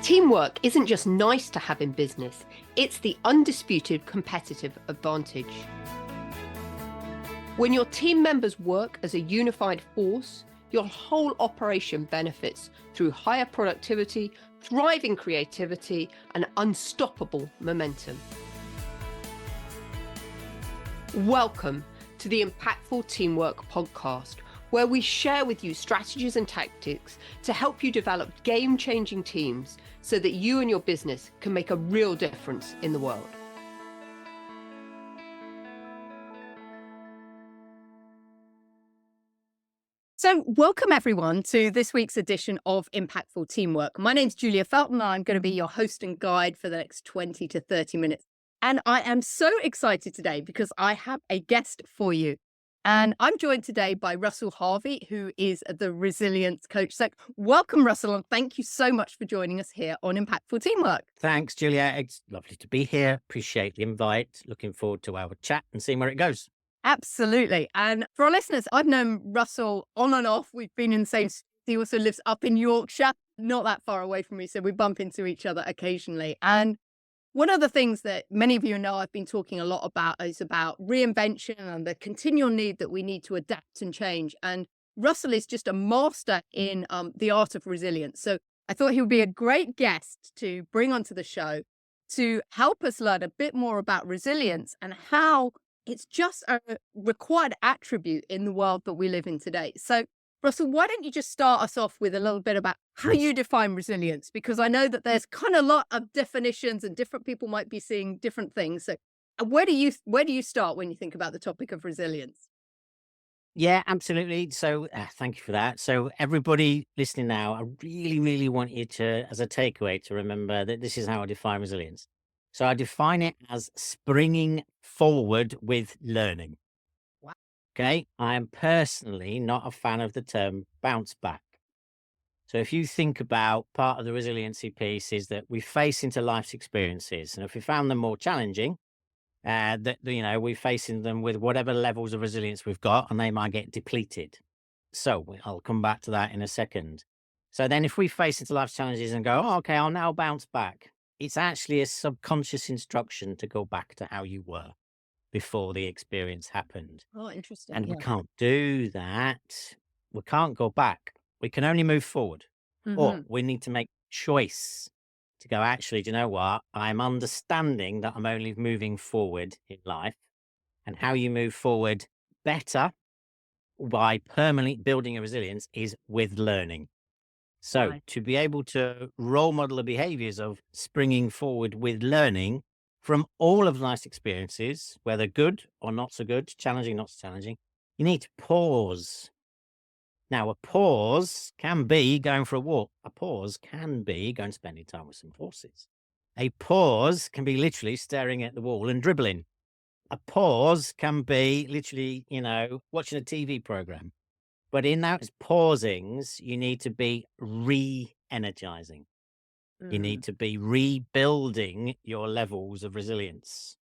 Teamwork isn't just nice to have in business, it's the undisputed competitive advantage. When your team members work as a unified force, your whole operation benefits through higher productivity, thriving creativity, and unstoppable momentum. Welcome to the Impactful Teamwork Podcast, where we share with you strategies and tactics to help you develop game-changing teams so that you and your business can make a real difference in the world. So welcome everyone to this week's edition of Impactful Teamwork. My name's Julia Felton and I'm going to be your host and guide for the next 20 to 30 minutes. And I am so excited today because I have a guest for you. And I'm joined today by Russell Harvey, who is the resilience coach. So welcome, Russell, and thank you so much for joining us here on Impactful Teamwork. Thanks, Julia. It's lovely to be here. Appreciate the invite. Looking forward to our chat and seeing where it goes. Absolutely. And for our listeners, I've known Russell on and off. We've been in the same city. He also lives up in Yorkshire, not that far away from me. So we bump into each other occasionally. And one of the things that many of you know I've been talking a lot about is about reinvention and the continual need that we need to adapt and change. And Russell is just a master in the art of resilience. So I thought he would be a great guest to bring onto the show to help us learn a bit more about resilience and how it's just a required attribute in the world that we live in today. So Russell, why don't you just start us off with a little bit about how you define resilience? Because I know that there's kind of a lot of definitions and different people might be seeing different things. So where do you start when you think about the topic of resilience? Yeah, absolutely. So thank you for that. So everybody listening now, I really want you to, as a takeaway, to remember that this is how I define resilience. So I define it as springing forward with learning. Wow. Okay. I am personally not a fan of the term bounce back. So if you think about part of the resiliency piece is that we face into life's experiences, and if we found them more challenging, we're facing them with whatever levels of resilience we've got, and they might get depleted. So I'll come back to that in a second. So then if we face into life's challenges and go, oh, okay, I'll now bounce back, it's actually a subconscious instruction to go back to how you were before the experience happened. Oh, interesting. And we can't do that. We can't go back. We can only move forward. Or we need to make choice to go, actually, do you know what? I'm understanding that I'm only moving forward in life, and how you move forward better by permanently building a resilience is with learning. So Right. to be able to role model the behaviors of springing forward with learning from all of life's experiences, whether good or not so good, challenging, not so challenging, you need to pause. Now, a pause can be going for a walk. A pause can be going spending time with some horses. A pause can be literally staring at the wall and dribbling. A pause can be literally, watching a TV program. But in those pausings, you need to be re-energizing. You need to be rebuilding your levels of resilience.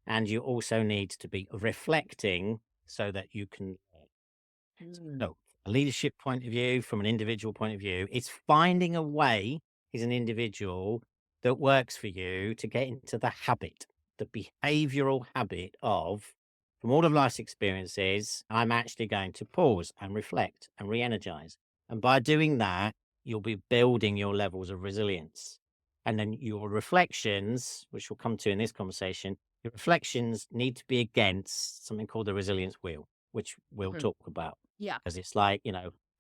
And you also need to be reflecting so that you can no, a leadership point of view, from an individual point of view, it's finding a way as an individual that works for you to get into the habit, the behavioral habit of, from all of life's experiences, I'm actually going to pause and reflect and re-energize. And by doing that, you'll be building your levels of resilience. And then your reflections, which we'll come to in this conversation, your reflections need to be against something called the resilience wheel, which we'll talk about. Yeah. Because it's like,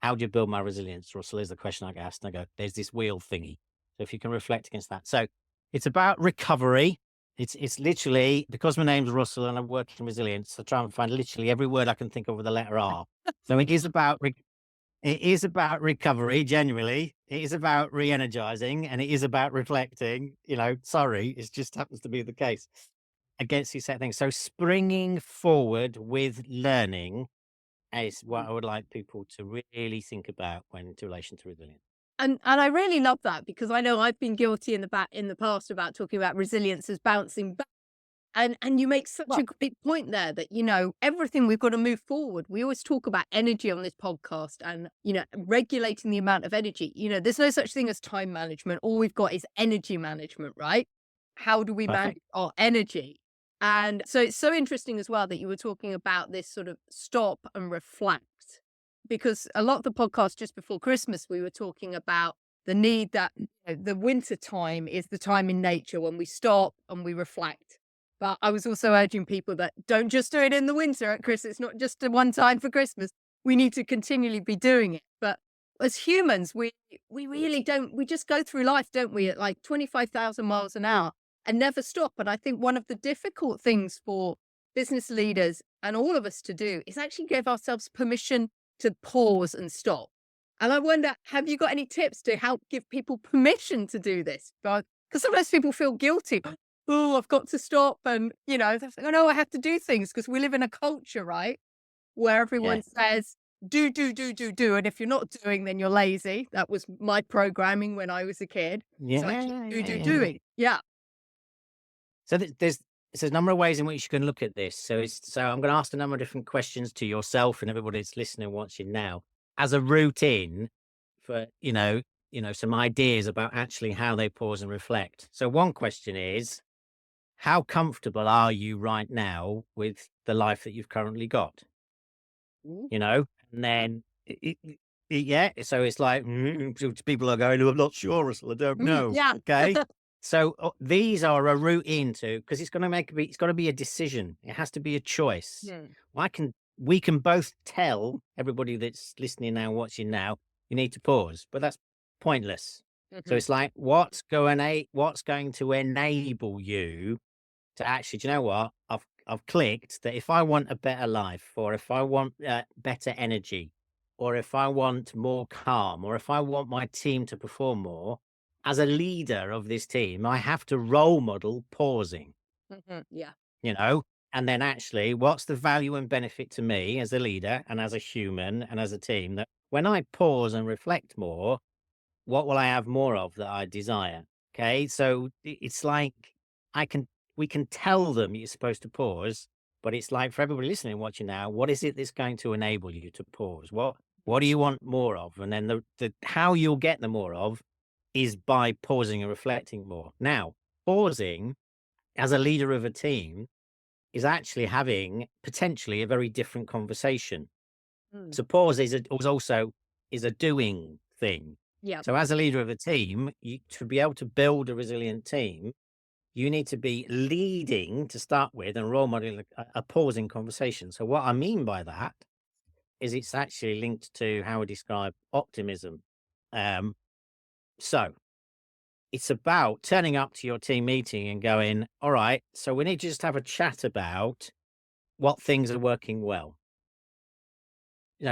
how do you build my resilience, Russell, is the question I get asked. And I go, there's this wheel thingy. So if you can reflect against that. So it's about recovery. It's literally, because my name's Russell and I'm working in resilience, I try and find literally every word I can think of with the letter R. So it is about recovery, genuinely. It is about re-energizing, and it is about reflecting. It just happens to be the case against these set of things. So springing forward with learning is what I would like people to really think about when in relation to resilience. And I really love that, because I know I've been guilty in the past about talking about resilience as bouncing back. And you make such a Well, great point there that, everything we've got to move forward. We always talk about energy on this podcast and, regulating the amount of energy. There's no such thing as time management. All we've got is energy management, right? How do we manage perfect. our energy? And so it's so interesting as well that you were talking about this sort of stop and reflect, because a lot of the podcast just before Christmas, we were talking about the need that the winter time is the time in nature when we stop and we reflect. But I was also urging people that don't just do it in the winter at Christmas. It's not just a one time for Christmas. We need to continually be doing it. But as humans, we really don't. We just go through life, don't we, at like 25,000 miles an hour and never stop. And I think one of the difficult things for business leaders and all of us to do is actually give ourselves permission to pause and stop. And I wonder, have you got any tips to help give people permission to do this? Because sometimes people feel guilty. Oh, I've got to stop. And, they're like, oh, no, I have to do things because we live in a culture, right? Where Yeah. everyone says, do, do, do, do, do. And if you're not doing, then you're lazy. That was my programming when I was a kid. Yeah. So actually, Yeah. do, Yeah. do, Yeah. doing. Yeah. So there's a number of ways in which you can look at this. So I'm going to ask a number of different questions to yourself and everybody that's listening and watching now as a routine for some ideas about actually how they pause and reflect. So one question is, how comfortable are you right now with the life that you've currently got? Mm, You know, and then yeah, so it's like so people are going, "Oh, I'm not sure, Russell, I don't know." yeah. Okay, so these are a route into because it's got to be a decision. It has to be a choice. Mm, We can both tell everybody that's listening now, watching now, you need to pause, but that's pointless. So mhm, it's like what's going to enable you to actually, do you know what? I've clicked that if I want a better life, or if I want better energy, or if I want more calm, or if I want my team to perform more, as a leader of this team, I have to role model pausing, mhm, yeah. you know, and then actually, what's the value and benefit to me as a leader and as a human and as a team that when I pause and reflect more, what will I have more of that I desire? Okay. So it's like I can, we can tell them you're supposed to pause, but it's like for everybody listening and watching now, what is it that's going to enable you to pause? What do you want more of? And then the how you'll get the more of is by pausing and reflecting more. Now, pausing as a leader of a team is actually having potentially a very different conversation. Mm, So pause is also is a doing thing. yeah. So as a leader of a team, to be able to build a resilient team, you need to be leading to start with and role modeling a pausing conversation. So what I mean by that is it's actually linked to how I describe optimism. Um, so it's about turning up to your team meeting and going, all right, so we need to just have a chat about what things are working well.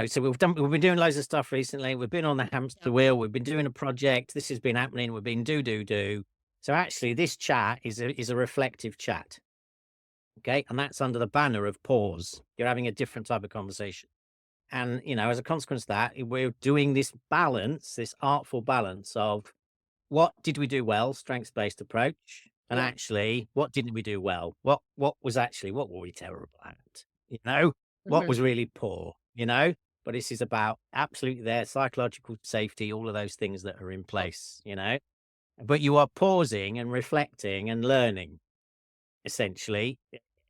So we've been doing loads of stuff recently. We've been on the Yeah. hamster wheel. We've been doing a project. This has been happening. We've been do. So actually, this chat is a reflective chat. Okay, and that's under the banner of pause. You're having a different type of conversation, and as a consequence of that, we're doing this balance, this artful balance of what did we do well, strengths based approach, and Yeah. actually, what didn't we do well? What were we terrible at? What Mhm, was really poor? But this is about absolutely their psychological safety, all of those things that are in place. But you are pausing and reflecting and learning. Essentially,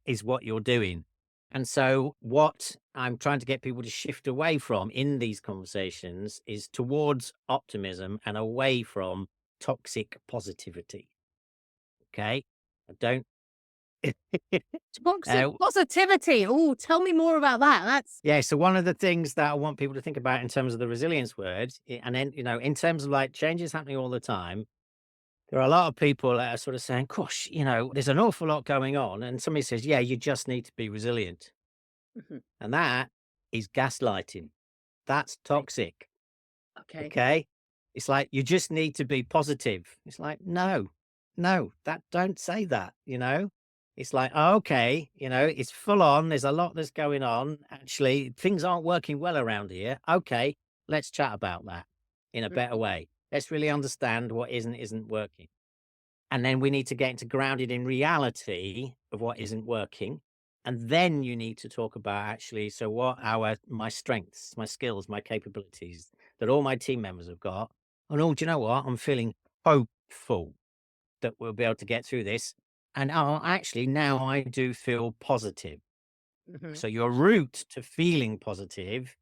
is what you're doing. And so, what I'm trying to get people to shift away from in these conversations is towards optimism and away from toxic positivity. Okay. I don't. toxic uh, positivity. Oh, tell me more about that. That's yeah. So, one of the things that I want people to think about in terms of the resilience word, and then, in terms of like changes happening all the time, there are a lot of people that are sort of saying, gosh, there's an awful lot going on. And somebody says, yeah, you just need to be resilient. mhm, And that is gaslighting. That's okay. toxic. Okay. Okay. It's like you just need to be positive. It's like, no, no, that don't say that. It's like, oh, okay, it's full on. There's a lot that's going on. Actually, things aren't working well around here. Okay, let's chat about that in a better Mhm, way. Let's really understand what isn't working. And then we need to get into grounded in reality of what isn't working. And then you need to talk about actually, so what are my strengths, my skills, my capabilities that all my team members have got. And oh, do you know what? I'm feeling hopeful that we'll be able to get through this. And oh, actually, now I do feel positive. Mhm. So your route to feeling positive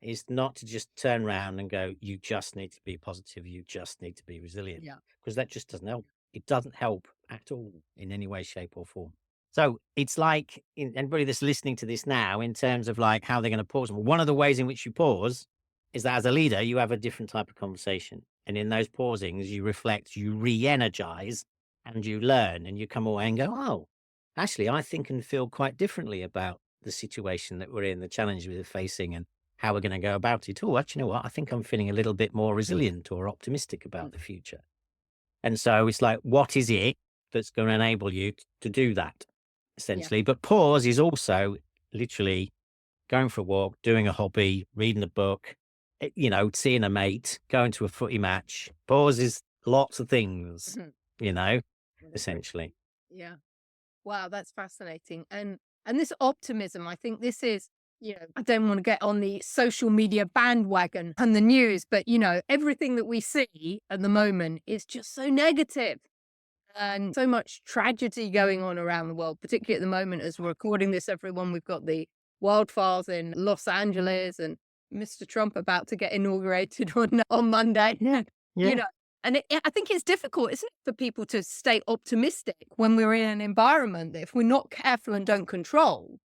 is not to just turn around and go, you just need to be positive, you just need to be resilient, Yeah. because that just doesn't help. It doesn't help at all in any way, shape, or form. So it's like anybody that's listening to this now, in terms of like how they're going to pause. Well, one of the ways in which you pause is that as a leader, you have a different type of conversation. And in those pausings, you reflect, you re energize, and you learn, and you come away and go, oh, actually, I think and feel quite differently about the situation that we're in, the challenge we're facing, and how we're going to go about it. Oh, actually, you know what? I think I'm feeling a little bit more resilient or optimistic Mm. about the future. And so it's like, what is it that's going to enable you to do that, Yeah. essentially? But pause is also literally going for a walk, doing a hobby, reading a book, seeing a mate, going to a footy match. Pause is lots of things, Mhm. you know, I agree. essentially. Yeah. Wow, that's fascinating. And this optimism, I think this is, I don't want to get on the social media bandwagon and the news, but everything that we see at the moment is just so negative and so much tragedy going on around the world, particularly at the moment as we're recording this, everyone. We've got the wildfires in Los Angeles and Mr. Trump about to get inaugurated on Monday. Yeah. You Yeah. know, and I think it's difficult, isn't it, for people to stay optimistic when we're in an environment that, if we're not careful and don't control,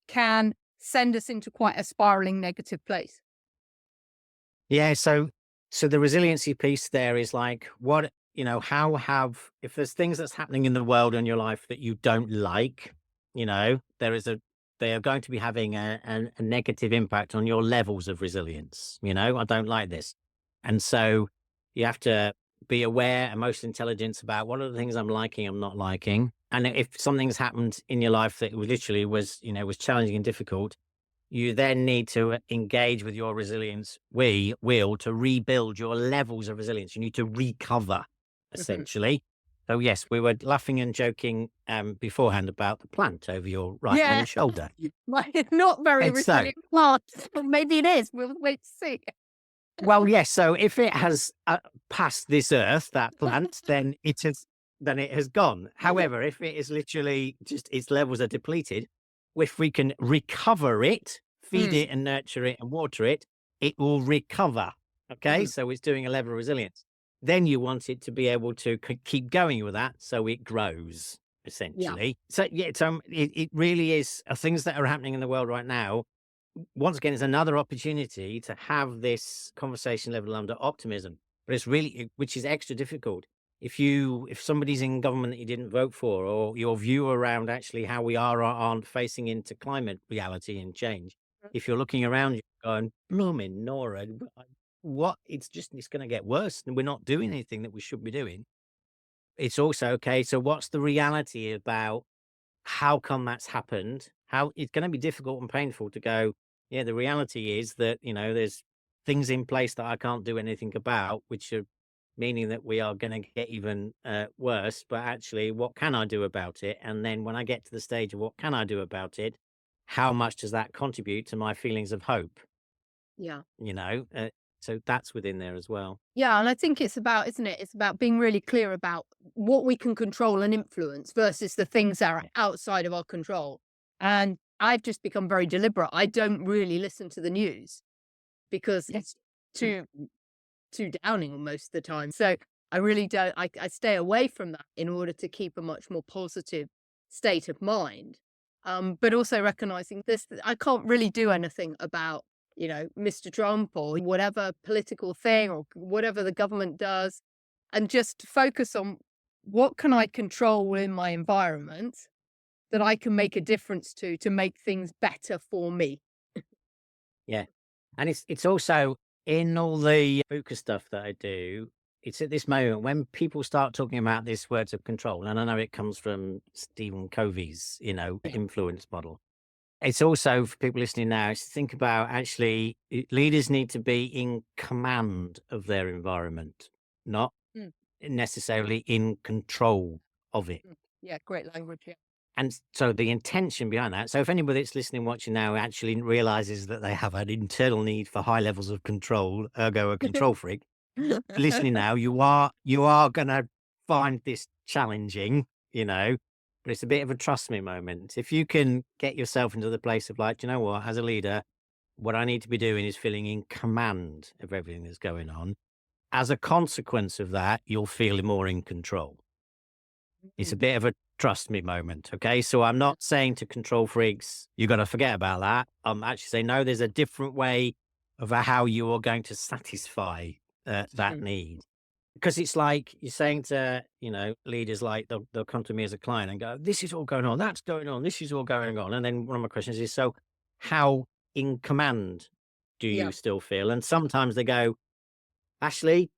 can send us into quite a spiraling negative place. Yeah, so the resiliency piece there is like, what, how have, if there's things that's happening in the world in your life that you don't like, there is they are going to be having a negative impact on your levels of resilience. I don't like this. And so you have to be aware, emotional intelligence about what are the things I'm liking, I'm not liking. And if something's happened in your life that literally was challenging and difficult, you then need to engage with your resilience will to rebuild your levels of resilience. You need to recover, Mhm. essentially. So yes, we were laughing and joking beforehand about the plant over your right Yeah. hand shoulder. Like, not very And so, resilient plant. Maybe it is. We'll wait to see. well, yes. So if it has passed this earth, that plant, then it has gone. However, if it is literally just its levels are depleted, if we can recover it, feed Mm, it and nurture it and water it, it will recover. Okay, mhm. so it's doing a level of resilience. Then you want it to be able to keep going with that, so it grows Yeah. essentially. So yeah, it really is things that are happening in the world right now. Once again, it's another opportunity to have this conversation level under optimism, but it's really, which is extra difficult. If somebody's in government that you didn't vote for, or your view around actually how we are or aren't facing into climate reality and change, if you're looking around you going, blooming Nora, what? It's going to get worse, and we're not doing anything that we should be doing. It's also okay. So what's the reality about how come that's happened? How it's going to be difficult and painful to go, yeah, the reality is that, there's things in place that I can't do anything about, which are meaning that we are going to get even worse. But actually, what can I do about it? And then when I get to the stage of what can I do about it, how much does that contribute to my feelings of hope? Yeah. You know, uh, so that's within there as well. Yeah, and I think it's about, isn't it? It's about being really clear about what we can control and influence versus the things that are Yeah. outside of our control. And I've just become very deliberate. I don't really listen to the news because it's too too downing most of the time. So I really don't. I stay away from that in order to keep a much more positive state of mind. But also recognizing this, I can't really do anything about Mr. Trump or whatever political thing or whatever the government does, and just focus on what can I control in my environment that I can make a difference to make things better for me. Yeah. And it's also in all the focus stuff that I do, it's at this moment when people start talking about this words of control, and I know it comes from Stephen Covey's, Yeah. influence model. It's also for people listening now, is to think about actually leaders need to be in command of their environment, not Mm. necessarily in control of it. Yeah, great language. Yeah. And so the intention behind that, so if anybody that's listening, watching now actually realizes that they have an internal need for high levels of control, ergo a control freak, listening now, you are gonna find this challenging, but it's a bit of a trust me moment. If you can get yourself into the place of like, "Do you know what, as a leader, what I need to be doing is feeling in command of everything that's going on. As a consequence of that, you'll feel more in control." It's a Mm. bit of a trust me moment. Okay. So I'm not saying to control freaks, you got to forget about that. I'm actually saying, no, there's a different way of how you are going to satisfy that Mm. need. Because it's like you're saying to, leaders like they'll come to me as a client and go, this is all going on, that's going on, this is all going on. And then one of my questions is, so how in command do Yeah. you still feel? And sometimes they go, Ashley,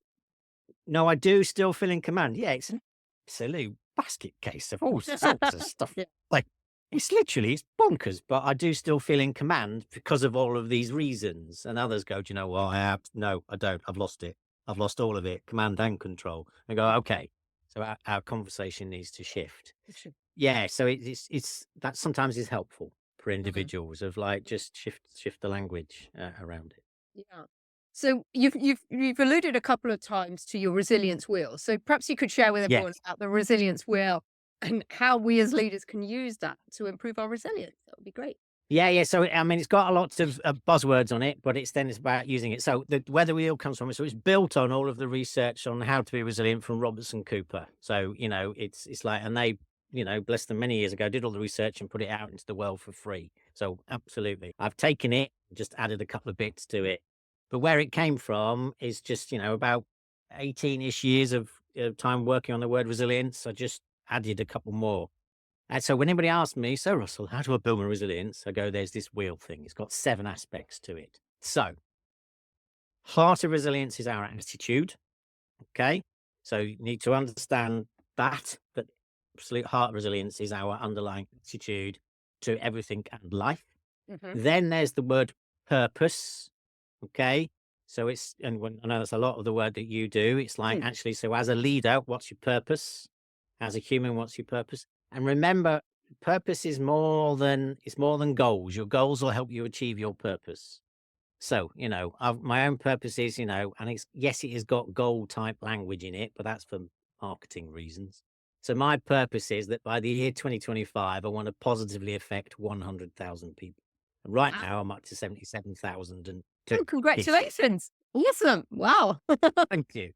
no, I do still feel in command. Yeah, it's an absolute basket case of all sorts of stuff. Yeah. Like, it's bonkers, but I do still feel in command because of all of these reasons. And others go, do you know what? No, I don't. I've lost it. I've lost all of it, command and control. I go, okay. So our conversation needs to shift. Sure. Yeah. So it's that sometimes is helpful for Mhm. individuals of like just shift the language around it. Yeah. So you've alluded a couple of times to your resilience wheel. So perhaps you could share with Yeah. everyone about the resilience wheel and how we as leaders can use that to improve our resilience. That would be great. Yeah, yeah. So I mean, it's got a lot of buzzwords on it, but it's about using it. So where the wheel comes from, so it's built on all of the research on how to be resilient from Robertson Cooper. So it's like, and they, bless them, many years ago, did all the research and put it out into the world for free. So absolutely, I've taken it, just added a couple of bits to it. But where it came from is just about 18-ish years of time working on the word resilience. I just added a couple more. And so when anybody asks me, so Russell, how do I build my resilience? I go, there's this wheel thing. It's got 7 aspects to it. So heart of resilience is our attitude. Okay. So you need to understand that absolute heart of resilience is our underlying attitude to everything and life. Hmm. Then there's the word purpose. Okay. So I know that's a lot of the word that you do. It's like actually, so as a leader, what's your purpose? As a human, what's your purpose? And remember, purpose is more than goals. Your goals will help you achieve your purpose. So, my own purpose is, and yes, it has got goal type language in it, but that's for marketing reasons. So my purpose is that by the year 2025, I want to positively affect 100,000 people. And right Wow. now I'm up to 77,002 Oh, ish. congratulations. Awesome. Wow. Thank you.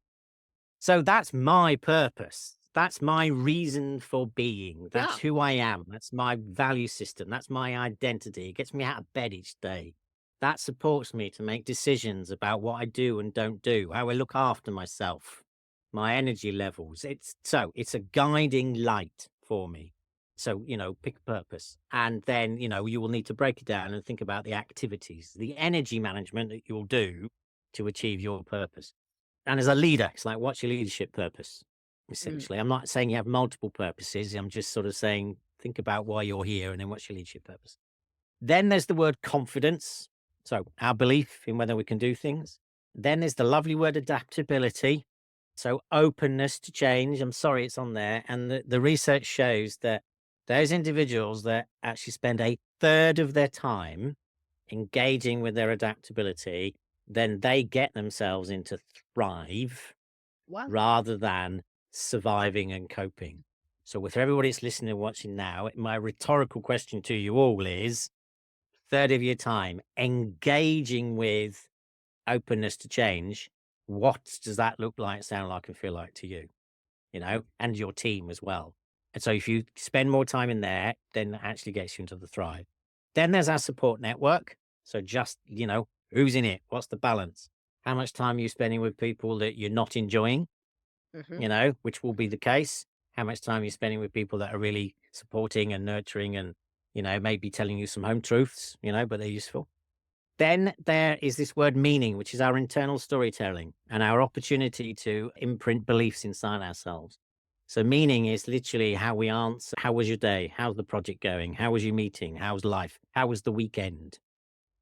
So that's my purpose. That's my reason for being. That's Yeah. who I am. That's my value system. That's my identity. It gets me out of bed each day. That supports me to make decisions about what I do and don't do, how I look after myself, my energy levels. It's a guiding light for me. So, pick a purpose. And then, you will need to break it down and think about the activities, the energy management that you'll do to achieve your purpose. And as a leader, it's like, what's your leadership purpose? Mm. Essentially, I'm not saying you have multiple purposes. I'm just sort of saying, think about why you're here and then what's your leadership purpose. Then there's the word confidence. So our belief in whether we can do things. Then there's the lovely word adaptability. So openness to change. I'm sorry it's on there. And the research shows that those individuals that actually spend a third of their time engaging with their adaptability, then they get themselves into thrive Wow. rather than surviving and coping. So, with everybody that's listening and watching now, my rhetorical question to you all is third of your time engaging with openness to change. What does that look like, sound like, and feel like to you? And your team as well. And so if you spend more time in there, then that actually gets you into the thrive. Then there's our support network. So just, who's in it? What's the balance? How much time are you spending with people that you're not enjoying, Hmm. which will be the case? How much time are you spending with people that are really supporting and nurturing and, maybe telling you some home truths, but they're useful? Then there is this word meaning, which is our internal storytelling and our opportunity to imprint beliefs inside ourselves. So meaning is literally how we answer. How was your day? How's the project going? How was your meeting? How's life? How was the weekend?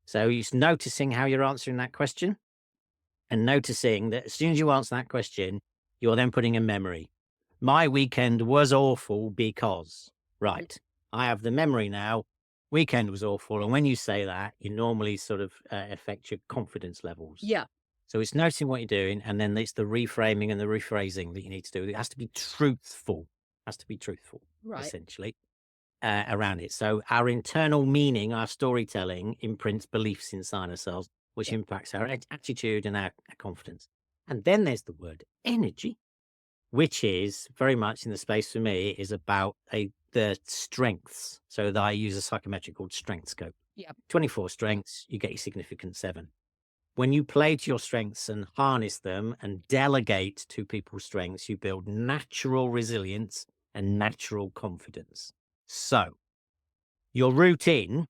So it's noticing how you're answering that question and noticing that as soon as you answer that question, you're then putting a memory. My weekend was awful because, right, I have the memory now. Weekend was awful. And when you say that, you normally sort of affect your confidence levels. Yeah. So it's noticing what you're doing, and then it's the reframing and the rephrasing that you need to do. It has to be truthful. Has to be truthful, Right. essentially, around it. So our internal meaning, our storytelling, imprints beliefs inside ourselves, which Yeah. impacts our attitude and our confidence. And then there's the word energy, which is very much in the space for me is about the strengths. So that I use a psychometric called strength scope. Yeah. 24 strengths, you get your significant 7. When you play to your strengths and harness them and delegate to people's strengths, you build natural resilience and natural confidence. So your routine,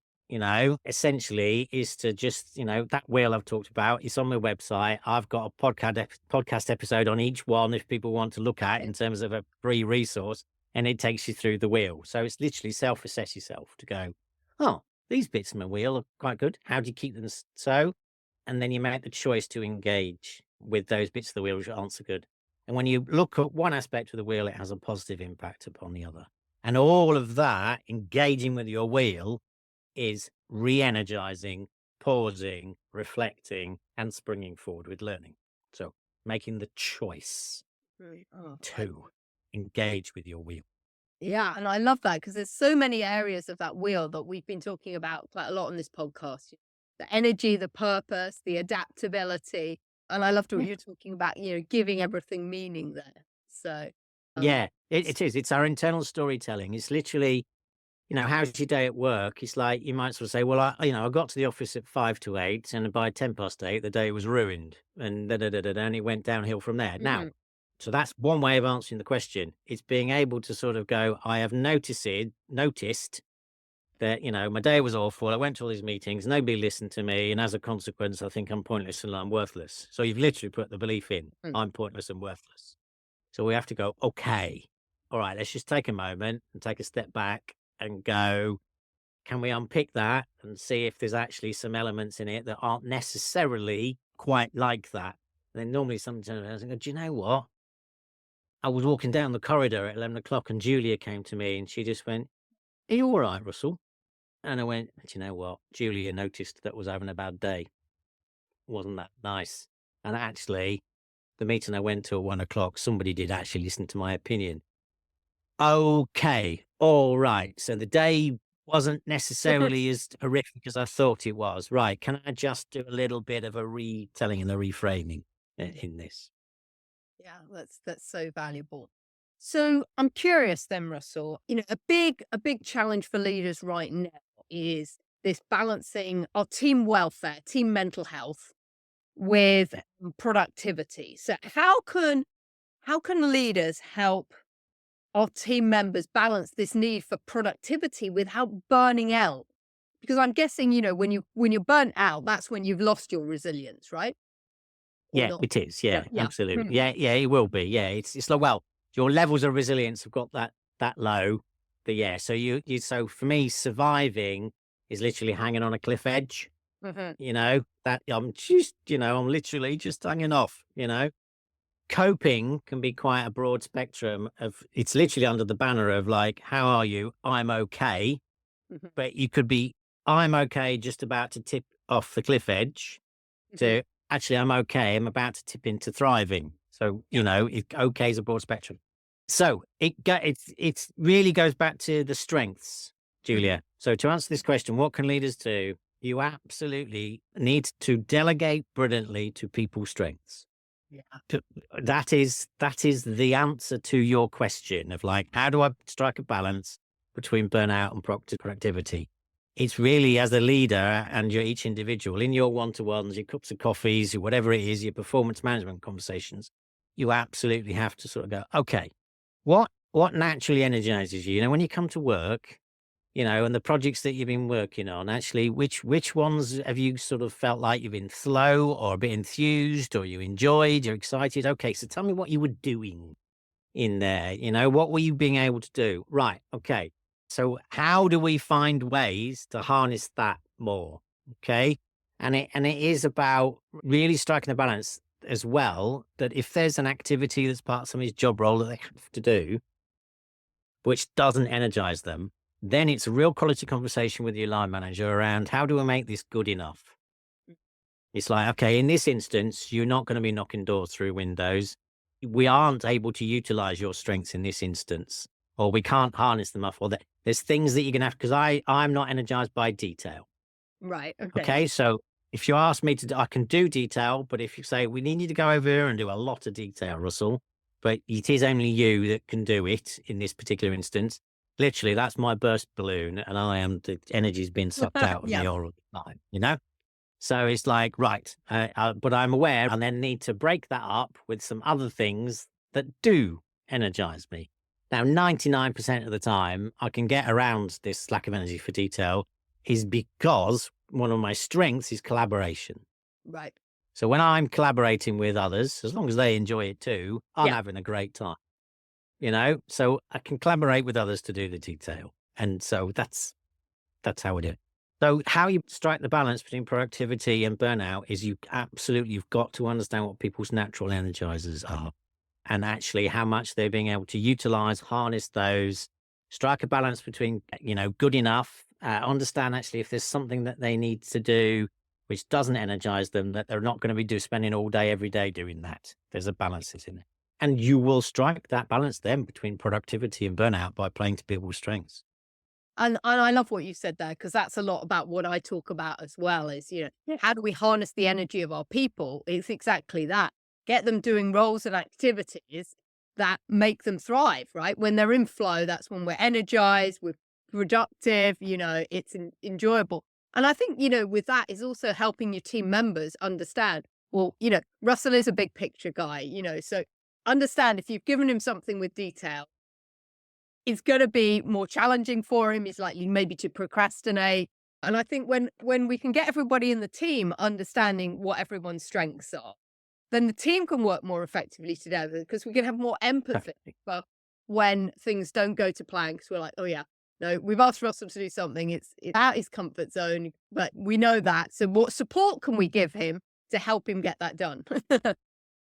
essentially is to just, that wheel I've talked about, it's on my website. I've got a podcast episode on each one if people want to look at in terms of a free resource, and it takes you through the wheel. So it's literally self-assess yourself to go, oh, these bits of my wheel are quite good. How do you keep them so? And then you make the choice to engage with those bits of the wheel which aren't so good. And when you look at one aspect of the wheel, it has a positive impact upon the other. And all of that, engaging with your wheel, is re-energizing, pausing, reflecting, and springing forward with learning. So making the choice to engage with your wheel. Yeah, and I love that because there's so many areas of that wheel that we've been talking about quite a lot on this podcast. The energy, the purpose, the adaptability. And I loved what Yeah. you're talking about, giving everything meaning there. So, Yeah, it is. It's our internal storytelling. It's literally, how's your day at work? It's like you might sort of say, well, I got to the office at 5 to 8, and by 10 past 8, the day was ruined, and and it went downhill from there. Now, mhm, so that's one way of answering the question. It's being able to sort of go, I have noticed that, my day was awful. I went to all these meetings, nobody listened to me, and as a consequence, I think I'm pointless and I'm worthless. So you've literally put the belief in, mm, I'm pointless and worthless. So we have to go, okay, all right, let's just take a moment and take a step back and go, can we unpick that and see if there's actually some elements in it that aren't necessarily quite like that? And then normally sometimes I go, do you know what? I was walking down the corridor at 11 o'clock and Julia came to me and she just went, are you all right, Russell? And I went, do you know what? Julia noticed that I was having a bad day. Wasn't that nice? And actually, the meeting I went to at 1 o'clock, somebody did actually listen to my opinion. Okay. All right. So the day wasn't necessarily as horrific as I thought it was. Right. Can I just do a little bit of a retelling and a reframing in this? yeah, that's so valuable. So I'm curious then, Russell, a big challenge for leaders right now is this balancing our team welfare, team mental health with productivity. So how can leaders help our team members balance this need for productivity without burning out? Because I'm guessing, when you're burnt out, that's when you've lost your resilience, right? Or Yeah, not? it is. Yeah, Yeah, yeah. absolutely. Mm, Yeah, yeah, it will be. Yeah, it's like, well, your levels of resilience have got that low. But yeah, so so for me, surviving is literally hanging on a cliff edge. mhm. That I'm just, I'm literally just hanging off. Coping can be quite a broad spectrum of, it's literally under the banner of like, how are you? I'm okay. Mhm, But you could be, I'm okay, just about to tip off the cliff edge, mhm. to actually, I'm okay. I'm about to tip into thriving. So, Yeah. okay is a broad spectrum. So it really goes back to the strengths, Mhm. Julia. So to answer this question, what can leaders do? You absolutely need to delegate brilliantly to people's strengths. Yeah. To- that is the answer to your question of like, how do I strike a balance between burnout and productivity? It's really as a leader and you're each individual in your one-to-ones, your cups of coffees, your whatever it is, your performance management conversations. You absolutely have to sort of go, okay, what naturally energizes you? When you come to work, and the projects that you've been working on, actually, which ones have you sort of felt like you've been slow or a bit enthused or you enjoyed, you're excited? Okay, so tell me what you were doing in there. What were you being able to do? Right. Okay. So how do we find ways to harness that more? Okay. And it is about really striking a balance. as well that if there's an activity that's part of somebody's job role that they have to do, which doesn't energize them, then it's a real quality conversation with your line manager around how do we make this good enough? It's like, okay, in this instance, you're not going to be knocking doors through windows. We aren't able to utilize your strengths in this instance, or we can't harness them up, or there's things that you're going to have, because I'm not energized by detail. Right. Okay. Okay. So if you ask me to, I can do detail, but if you say we need you to go over here and do a lot of detail, Russell, but it is only you that can do it in this particular instance, literally, that's my burst balloon, and the energy's been sucked out of Yeah. me all the time, you know? So it's like, right, but I'm aware and then need to break that up with some other things that do energize me. Now, 99% of the time, I can get around this lack of energy for detail is because one of my strengths is collaboration. Right. So when I'm collaborating with others, as long as they enjoy it too, I'm Yeah. having a great time, you know? So I can collaborate with others to do the detail. And so that's how we do it. So how you strike the balance between productivity and burnout is you've got to understand what people's natural energizers are and actually how much they're being able to utilize, harness those, strike a balance between, good enough, understand actually if there's something that they need to do which doesn't energize them, that they're not going to be spending all day, every day doing that. There's a balance in it. And you will strike that balance then between productivity and burnout by playing to people's strengths. And I love what you said there, because that's a lot about what I talk about as well is, how do we harness the energy of our people? It's exactly that. Get them doing roles and activities that make them thrive, right? When they're in flow, that's when we're energized, we're productive, it's enjoyable. And I think, with that is also helping your team members understand, well, Russell is a big picture guy, so understand if you've given him something with detail, it's gonna be more challenging for him. He's likely maybe to procrastinate. And I think when we can get everybody in the team understanding what everyone's strengths are, then the team can work more effectively together because we can have more empathy Definitely. for when things don't go to plan. Because we're like, oh yeah, no, we've asked Russell to do something. It's out his comfort zone, but we know that. So what support can we give him to help him get that done?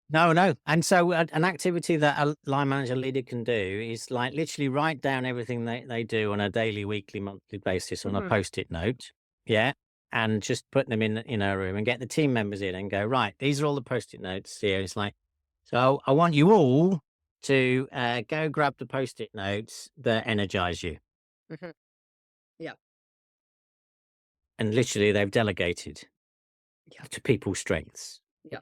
No, no. And so an activity that a line manager leader can do is like literally write down everything they do on a daily, weekly, monthly basis on a Mhm. post-it note. Yeah. And just put them in a room and get the team members in and go, right, these are all the post-it notes here. It's like, so I want you all to go grab the post-it notes that energize you. Mhm. Yeah. And literally they've delegated Yeah. to people's strengths. Yeah.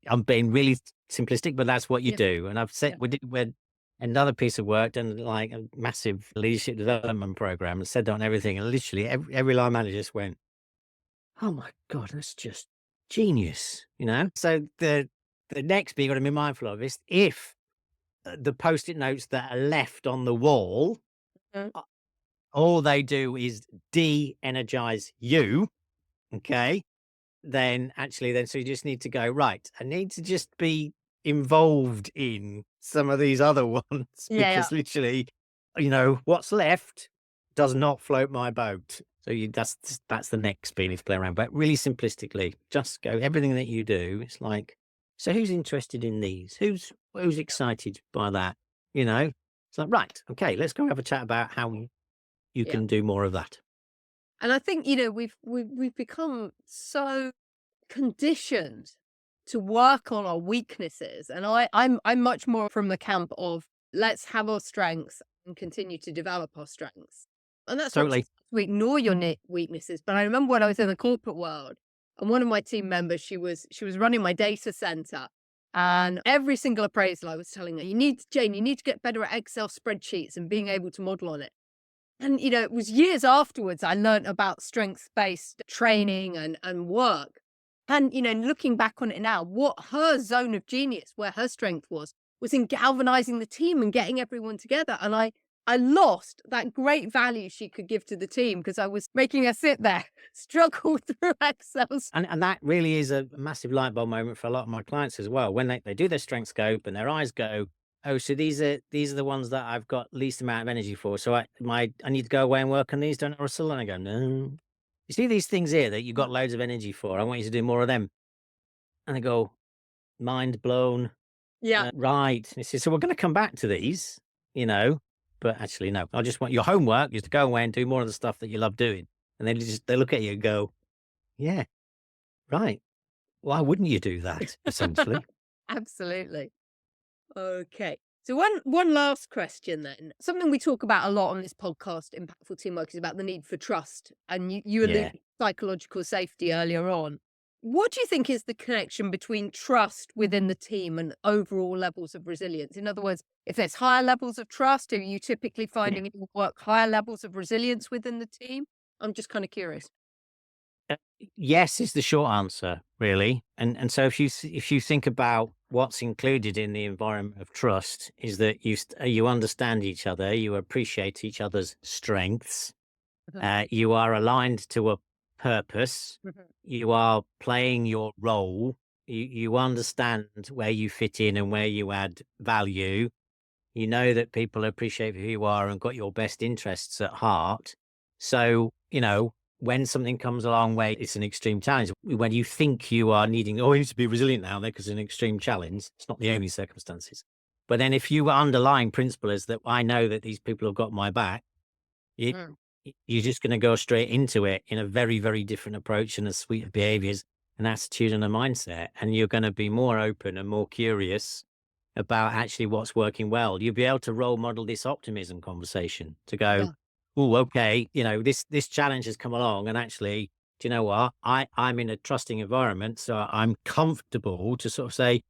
I'm being really simplistic, but that's what you Yeah. do. And I've said Yeah. we another piece of work done like a massive leadership development program and said that on everything. And literally every line manager just went, "Oh my god, that's just genius," you know. So the next bit you got to be mindful of is if the post-it notes that are left on the wall, Mhm. uh, all they do is de-energize you. Okay, then so you just need to go, right, I need to just be involved in some of these other ones Yeah. Yeah. because literally, what's left does not float my boat. So that's the next bit if play around. But really simplistically, just go everything that you do. It's like, so who's interested in these? Who's excited by that? You know, it's like, right, okay, let's go have a chat about how you Yeah. can do more of that. And I think, we've become so conditioned to work on our weaknesses. And I'm much more from the camp of let's have our strengths and continue to develop our strengths. And that's not to Totally. ignore your weaknesses. But I remember when I was in the corporate world and one of my team members, she was running my data center. And every single appraisal I was telling her, Jane, you need to get better at Excel spreadsheets and being able to model on it. And, it was years afterwards I learned about strengths-based training and work. And, looking back on it now, what her zone of genius, where her strength was in galvanizing the team and getting everyone together. And I lost that great value she could give to the team because I was making her sit there, struggle through Excel. And that really is a massive light bulb moment for a lot of my clients as well. When they do their strength scope and their eyes go, oh, so these are the ones that I've got least amount of energy for. So I need to go away and work on these, don't I, Russell? And I go, no. You see these things here that you've got loads of energy for. I want you to do more of them. And they go, mind blown. Yeah. Right. He says, so we're going to come back to these, but actually, no, I just want your homework is to go away and do more of the stuff that you love doing. And they look at you and go, yeah, right. Why wouldn't you do that? Essentially. Absolutely. Okay. So one last question then. Something we talk about a lot on this podcast, Impactful Teamwork, is about the need for trust. And you Yeah. alluded to psychological safety earlier on. What do you think is the connection between trust within the team and overall levels of resilience? In other words, if there's higher levels of trust, are you typically Yeah. finding in your work higher levels of resilience within the team? I'm just kind of curious. Uh, Yes is the short answer, really. And so if you think about what's included in the environment of trust is that you understand each other, you appreciate each other's strengths, Mhm. you are aligned to a purpose, Mhm. you are playing your role, you understand where you fit in and where you add value. You know that people appreciate who you are and got your best interests at heart. So, when something comes along where it's an extreme challenge, when you think you are needing, oh, you need to be resilient now there because it's an extreme challenge, it's not the only circumstances. But then if your underlying principle is that I know that these people have got my back, it, Mm. you're just going to go straight into it in a very, very different approach and a suite of behaviors, an attitude and a mindset. And you're going to be more open and more curious about actually what's working well. You'll be able to role model this optimism conversation to go, Yeah. oh, okay, this challenge has come along, and actually, do you know what? I'm in a trusting environment, so I'm comfortable to sort of say,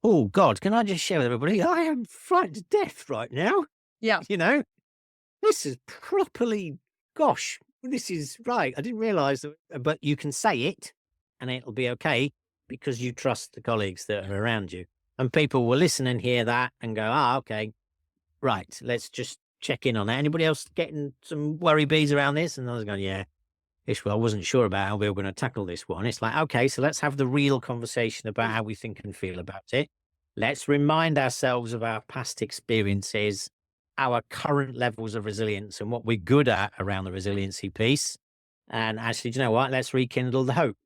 oh God, can I just share with everybody? I am frightened to death right now. Yeah. You know, this is properly, gosh, this is right. I didn't realize that, but you can say it and it'll be okay because you trust the colleagues that are around you. And people will listen and hear that and go, okay, right, let's just check in on that. Anybody else getting some worry bees around this? And I was going, yeah, I wasn't sure about how we were going to tackle this one. It's like, okay, so let's have the real conversation about how we think and feel about it. Let's remind ourselves of our past experiences, our current levels of resilience, and what we're good at around the resiliency piece. And actually, do you know what? Let's rekindle the hope,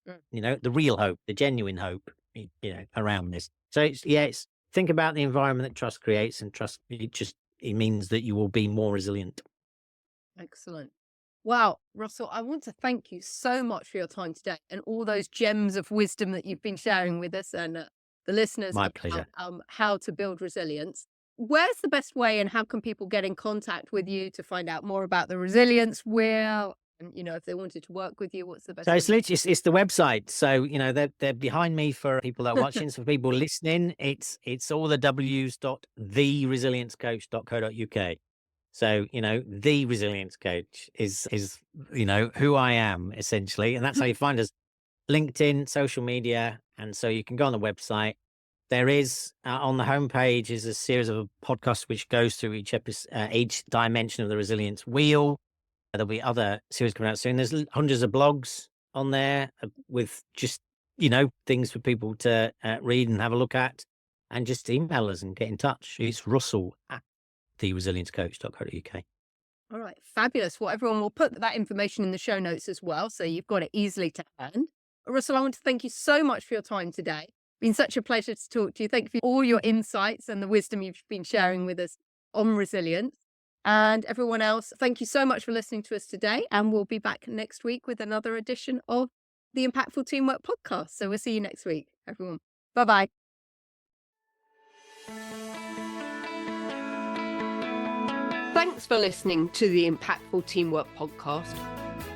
Mm. the real hope, the genuine hope, around this. So it's think about the environment that trust creates, and trust, it means that you will be more resilient. Excellent. Wow, Russell, I want to thank you so much for your time today and all those gems of wisdom that you've been sharing with us and the listeners My about pleasure. how to build resilience. Where's the best way and how can people get in contact with you to find out more about the resilience wheel? And, if they wanted to work with you, what's the So best way? it's literally it's the website. So they're behind me for people that are watching. So for people listening, it's all the W's dot theresiliencecoach.co.uk. So the resilience coach is who I am essentially, and that's how you find us. LinkedIn, social media, and so you can go on the website. There is on the homepage is a series of podcasts which goes through each episode, each dimension of the resilience wheel. There'll be other series coming out soon. There's hundreds of blogs on there with just, things for people to read and have a look at, and just email us and get in touch. It's Russell at theresiliencecoach.co.uk. All right, fabulous. Well, everyone will put that information in the show notes as well, so you've got it easily to hand. Russell, I want to thank you so much for your time today. Been such a pleasure to talk to you. Thank you for all your insights and the wisdom you've been sharing with us on resilience. And everyone else, thank you so much for listening to us today. And we'll be back next week with another edition of the Impactful Teamwork podcast. So we'll see you next week, everyone. Bye-bye. Thanks for listening to the Impactful Teamwork podcast.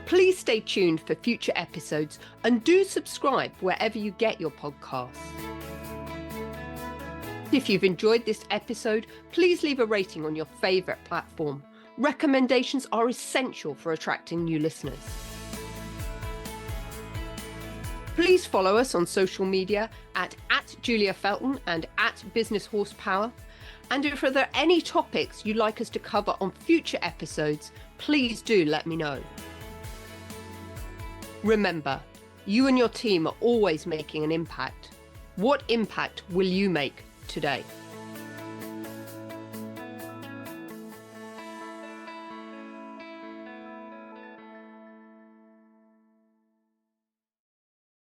Please stay tuned for future episodes and do subscribe wherever you get your podcasts. If you've enjoyed this episode, please leave a rating on your favourite platform. Recommendations are essential for attracting new listeners. Please follow us on social media at Julia Felton and at Business Horsepower. And if there are any topics you'd like us to cover on future episodes, please do let me know. Remember, you and your team are always making an impact. What impact will you make today?